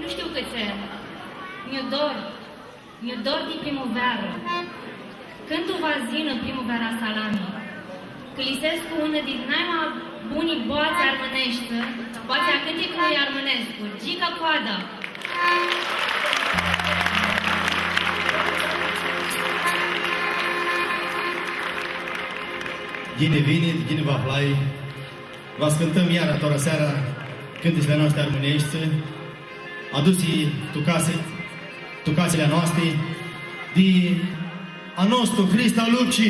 Nu știu câți ani. Mi-e dor de primăvară. Când tu va zi în primăvara salamii, că lisesc cu una din mai bunii boați armânești, boați a cântecului armânesc, Gica Coada. Gine vine, gine va plai. Vă ascultăm iar toată seara cântecele noastre armânești, adusi tucasele noastre de a nostru Hrista Luci.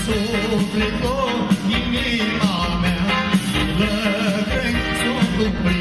Sufletul, inima mea, lăcrăi sunt